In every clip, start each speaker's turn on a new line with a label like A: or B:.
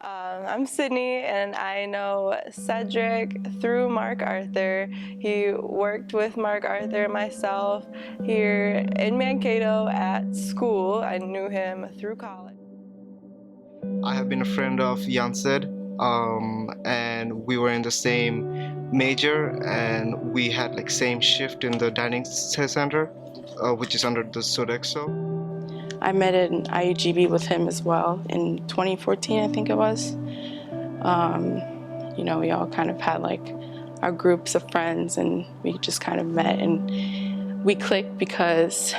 A: I'm Sydney, and I know Cedric through Marc Arthur. He worked with Marc Arthur and myself here in Mankato at school. I knew him through college.
B: I have been a friend of Yann Cedric, and we were in the same major, and we had like same shift in the dining center, which is under the Sodexo.
C: I met in IUGB with him as well in 2014, I think it was. You know, we all kind of had like our groups of friends, and we just kind of met and we clicked because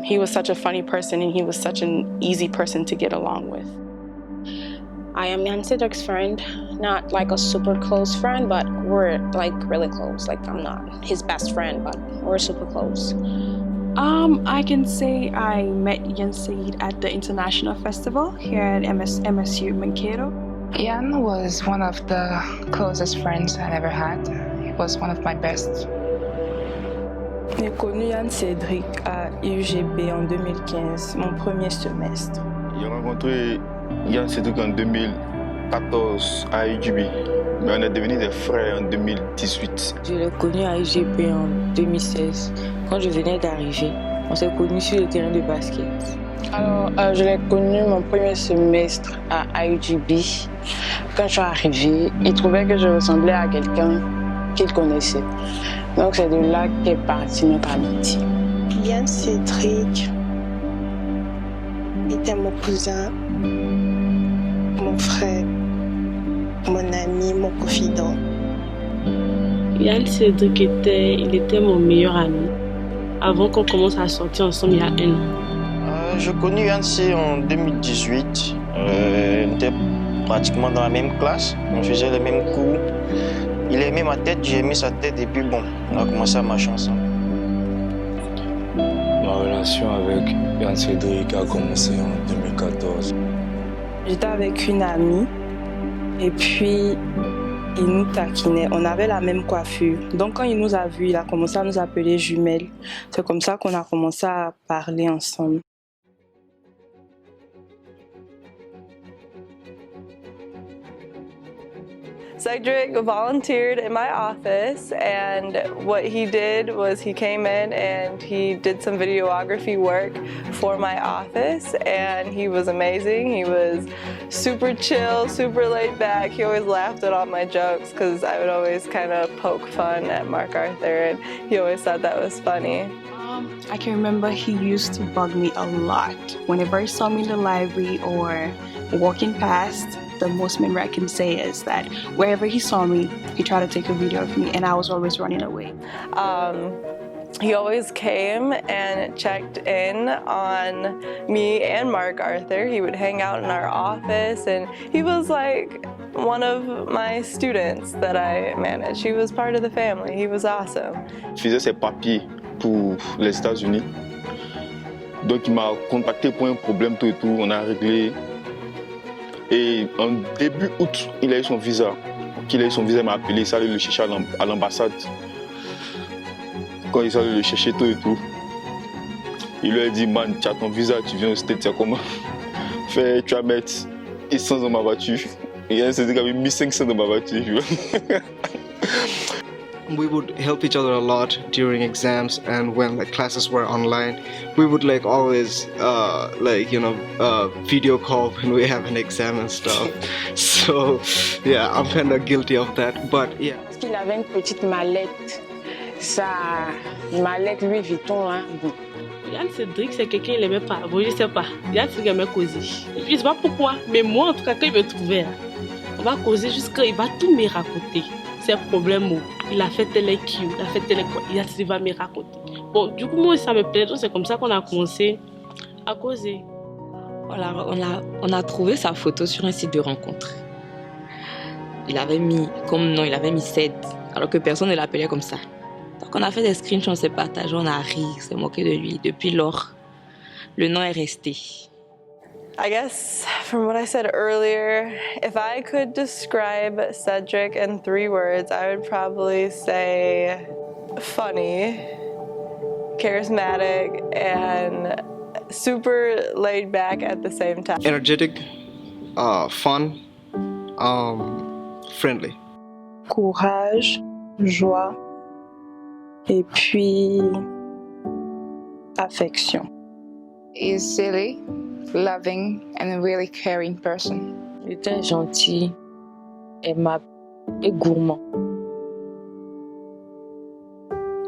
C: he was such a funny person and he was such an easy person to get along with.
D: I am Yann Cedric's friend, not like a super close friend, but we're like really close. Like I'm not his best friend, but we're super close.
E: I can say I met Yann Cedric at the International Festival here at MSU Mankato.
F: Yann was one of the closest friends I ever had. He was one of my best.
C: J'ai connu Yann Cedric à UGB en 2015, mon premier semestre.
G: J'ai rencontré Yann Cedric en 2014 à UGB, mais on est devenus des frères en 2018.
H: Je l'ai connu à UGB en 2016, quand je venais d'arriver. On s'est connus sur le terrain de basket.
D: Alors, je l'ai connu mon premier semestre à IUGB. Quand je suis arrivée, il trouvait que je ressemblais à quelqu'un qu'il connaissait. Donc c'est de là qu'est partie notre amitié.
I: Yann Cedric était mon cousin, mon frère, mon ami, mon confident.
J: Yann Cedric était mon meilleur ami. Avant qu'on commence à sortir ensemble il y a 1 an.
K: Je connais Yann en 2018. On était pratiquement dans la même classe. On faisait les mêmes cours. Il aimait ma tête, j'ai aimé sa tête et puis bon, on a commencé à marcher ensemble.
L: Ma relation avec Yann Cedric a commencé en 2014.
C: J'étais avec une amie et puis il nous taquinait. On avait la même coiffure. Donc quand il nous a vus, il a commencé à nous appeler jumelles. C'est comme ça qu'on a commencé à parler ensemble.
A: Cedric volunteered in my office, and what he did was he came in and he did some videography work for my office, and he was amazing. He was super chill, super laid back. He always laughed at all my jokes because I would always kind of poke fun at Marc Arthur, and he always thought that was funny.
E: I can remember he used to bug me a lot. Whenever he saw me in the library or walking past, the most memory I can say is that wherever he saw me, he tried to take a video of me, and I was always running away.
A: He always came and checked in on me and Marc Arthur. He would hang out in our office, and he was like one of my students that I managed. He was part of the family. He was awesome.
G: Il faisait ses papiers pour les États-Unis. Donc il m'a contacté pour un problème, tout et tout, on a réglé. Et en début août, il a eu son visa. Qu'il a eu son visa, il m'a appelé, il s'allait le chercher à l'ambassade. Quand il s'allait le chercher, tout et tout, il lui a dit, man, tu as ton visa, tu viens au States, tu as comment? Fait, tu vas mettre 100 dans ma voiture. Et il s'est dit qu'il avait mis 500 dans ma voiture.
B: We would help each other a lot during exams, and when like classes were online, we would like always video call when we have an exam and stuff. So yeah, I'm kind of guilty of that, but yeah.
D: Parce qu'il avait une petite mallette, mallette Louis Vuitton là.
J: Yann Cedric, c'est quelqu'un qu'il n'aimait pas. Bon, je sais pas. Yann Cedric aimait causer. Je sais pas pourquoi, mais moi en tout cas quand il me trouvait là, on va causer jusqu'à il va tout me raconter. Ses problèmes, il a fait tel équipe, il a fait tel quoi, il va me raconter. Bon, du coup, moi, ça me plaît, donc c'est comme ça qu'on a commencé à causer.
H: Voilà, on a trouvé sa photo sur un site de rencontre. Il avait mis comme nom, il avait mis Ced, alors que personne ne l'appelait comme ça. Donc on a fait des screenshots, on s'est partagé, on a ri, on s'est moqué de lui. Depuis lors, le nom est resté.
A: I guess from what I said earlier, if I could describe Cedric in 3 words, I would probably say funny, charismatic, and super laid back at the same time.
B: Energetic, fun, friendly.
C: Courage, joie, et puis affection.
F: He's silly, loving, and a really caring person.
H: Il était gentil, aimable et gourmand.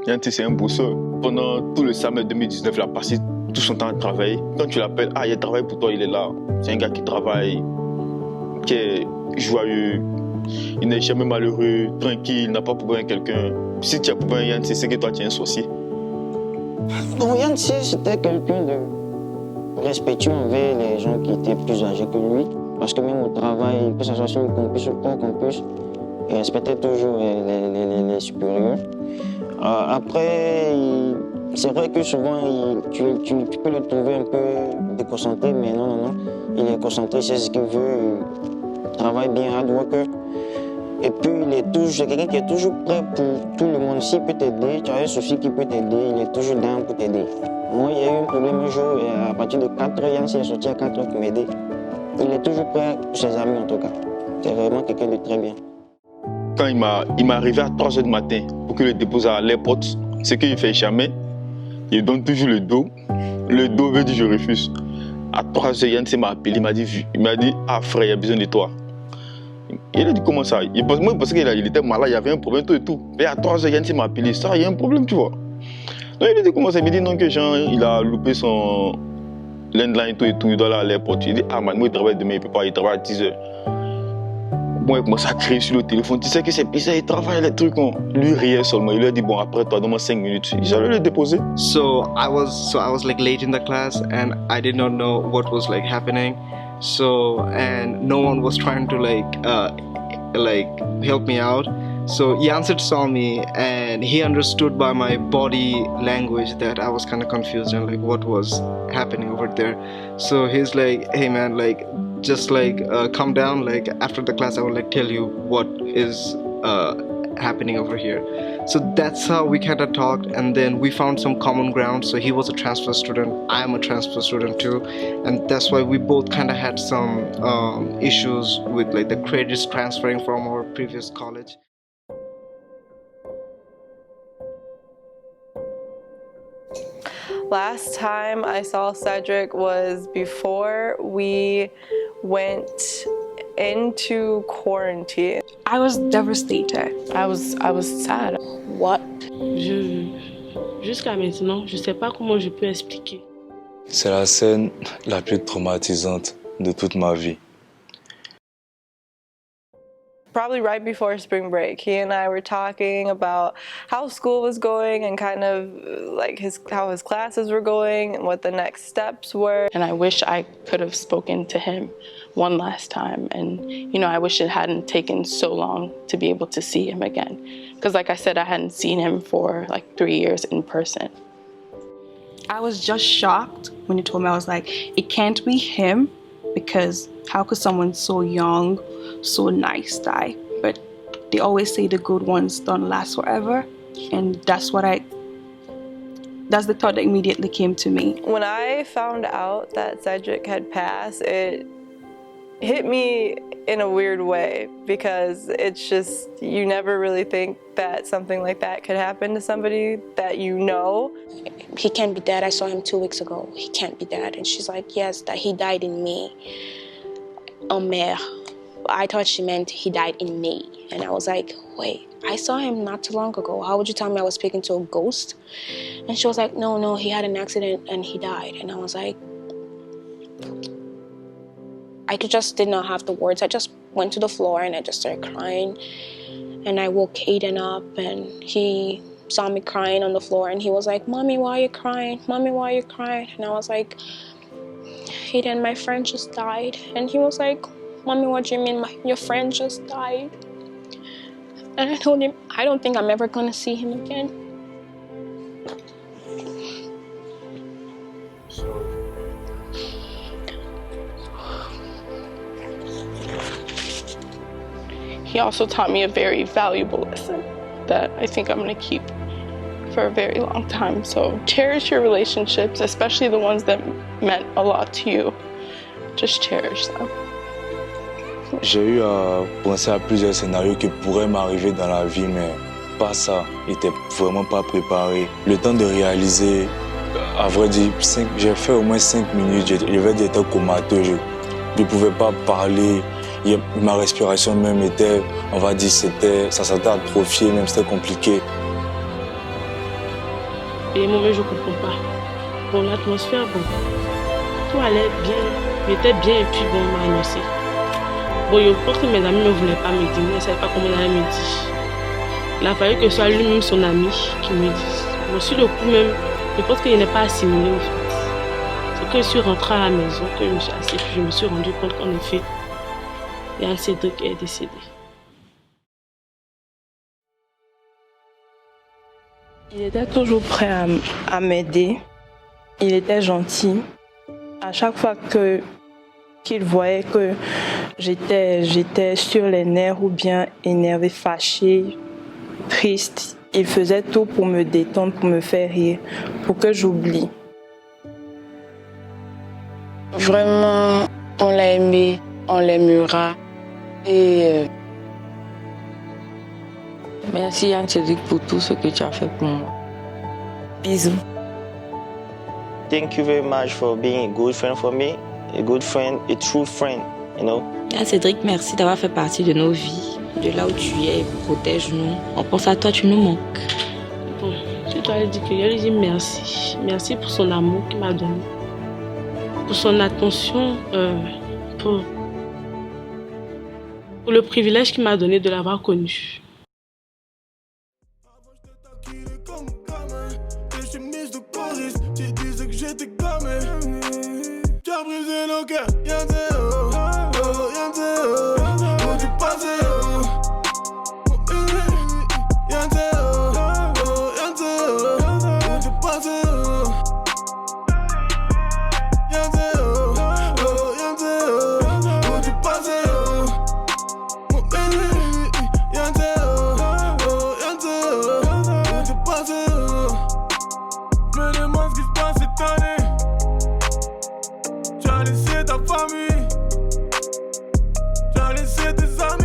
G: Yann, c'est un bosseur. Pendant tout le summer 2019, il a passé tout son temps à travailler. Quand tu l'appelles, il travaille pour toi, il est là. C'est un gars qui travaille, qui est joyeux, il n'est jamais malheureux, tranquille, il n'a pas pour rien quelqu'un. Si tu as pour rien Yann, c'est que toi tu es un sorcier.
K: Bon, Yann, c'était quelqu'un de respectueux envers les gens qui étaient plus âgés que lui. Parce que même au travail, que ce soit sur le campus ou pas au campus, il respectait toujours les supérieurs. Après, c'est vrai que souvent, tu peux le trouver un peu déconcentré, mais non. Il est concentré, c'est ce qu'il veut, il travaille bien, hard worker. Et puis, c'est quelqu'un qui est toujours prêt pour tout le monde. S'il peut t'aider, tu as un souci qui peut t'aider, il est toujours down pour t'aider. Moi, il y a eu un problème un jour, et à partir de 4 heures, Yann s'est sorti à 4 heures pour m'aider. Il est toujours prêt pour ses amis, en tout cas. C'est vraiment quelqu'un de très bien.
G: Quand il m'est arrivé à 3 heures du matin pour que je le dépose à l'airport, ce qu'il ne fait jamais, il donne toujours le dos. Le dos veut dire je refuse. À 3 heures, Yann m'a appelé, il m'a dit ah frère, il y a besoin de toi. Il a dit comment ça? Moi, je pensais qu'il était malade, il y avait un problème, tout et tout. Mais à 3 heures, Yann m'a appelé, ça, il y a un problème, tu vois. Donc il a dit comment ça? Il m'a dit non, que Jean, il a loupé son landline, tout et tout, il doit aller à l'airport. Il dit ah man, moi il travaille demain, il peut pas, il travaille à 10 heures. Moi, il commence à crier sur le téléphone. Tu sais que c'est bizarre, il travaille les trucs. Lui riait seulement. Il lui a dit bon, après toi, donne-moi 5 minutes. J'allais le déposer.
B: So I was like late in the class, and I did not know what was like happening. So and no one was trying to help me out. So Yann saw me, and he understood by my body language that I was kind of confused and like what was happening over there. So he's like, hey man, like just calm down. Like after the class, I will like tell you what is happening over here. So that's how we kind of talked, and then we found some common ground. So he was a transfer student, I am a transfer student too, and that's why we both kind of had some issues with like the credits transferring from our previous college.
A: Last time I saw Cedric was before we went into quarantine.
E: I was devastated.
J: I was sad.
E: What?
J: Jusqu'à maintenant, je sais pas comment je peux expliquer.
L: C'est la scène la plus traumatisante de toute ma vie.
A: Probably right before spring break, he and I were talking about how school was going and kind of like how his classes were going and what the next steps were.
D: And I wish I could have spoken to him one last time. And, you know, I wish it hadn't taken so long to be able to see him again. Because like I said, I hadn't seen him for like 3 years in person.
E: I was just shocked when he told me. I was like, it can't be him, because how could someone so young, so nice die? But they always say the good ones don't last forever, and that's the thought that immediately came to me.
A: When I found out that Cedric had passed, it hit me in a weird way, because it's just, you never really think that something like that could happen to somebody that you know.
M: He can't be dead. I saw him 2 weeks ago. He can't be dead. And she's like, yes, that he died in me. En mer. I thought she meant he died in me. And I was like, wait, I saw him not too long ago. How would you tell me I was speaking to a ghost? And she was like, no, he had an accident and he died. And I was like, I just did not have the words. I just went to the floor and I just started crying. And I woke Aiden up, and he saw me crying on the floor, and he was like, Mommy, why are you crying? Mommy, why are you crying? And I was like, Aiden, my friend just died. And he was like, Mommy, what do you mean your friend just died? And I told him, I don't think I'm ever gonna see him again.
D: He also taught me a very valuable lesson that I think I'm going to keep for a very long time. So cherish your relationships, especially the ones that meant a lot to you. Just cherish them.
L: J'ai eu à penser à plusieurs scénarios qui pourraient m'arriver dans la vie, mais pas ça. Il n'était vraiment pas préparé. Le temps de réaliser, à vrai dire, j'ai fait au moins 5 minutes. J'étais comateux. Je ne pouvais pas parler. Ma respiration même était, on va dire, ça s'était atrophié, même c'était compliqué.
J: Et moi-même, je ne comprends pas. Bon, l'atmosphère, bon, tout allait bien. J'étais bien et puis bon, on m'a annoncé. Bon, je pense que mes amis ne voulaient pas me dire, ils ne savaient pas comment on allait me dire. Il a fallu que ce soit lui-même son ami qui me dise. Bon, sur le coup même, je pense qu'il n'est pas assimilé au fait. C'est quand je suis rentrée à la maison, que je me suis assise, puis je me suis rendu compte qu'en effet, Yann Cedric est décédé.
C: Il était toujours prêt à m'aider. Il était gentil. À chaque fois qu'il voyait que j'étais sur les nerfs ou bien énervée, fâchée, triste, il faisait tout pour me détendre, pour me faire rire, pour que j'oublie.
D: Vraiment, on l'a aimé, on l'aimera. Et
H: merci Yann Cedric pour tout ce que tu as fait pour moi.
C: Bisous.
K: Thank you very much for being a good friend for me, a good friend, a true friend, you know.
H: Yann Cedric, merci d'avoir fait partie de nos vies. De là où tu es, protège-nous. On pense à toi, tu nous manques.
J: Bon, je dois lui dire que je lui dis merci. Merci pour son amour qu'il m'a donné. Pour son attention, pour le privilège qu'il m'a donné de l'avoir connu.
N: Tu as brisé nos cœurs, Yann Cedric, Yann Cedric, où tu passais, Yann Cedric, Yann Cedric, où tu passais, Yann Cedric, Yann Cedric, où tu passais, Yann Cedric, où tu passais. Je me demande ce qui se passe cette année. Tu as laissé ta famille, tu as laissé tes amis.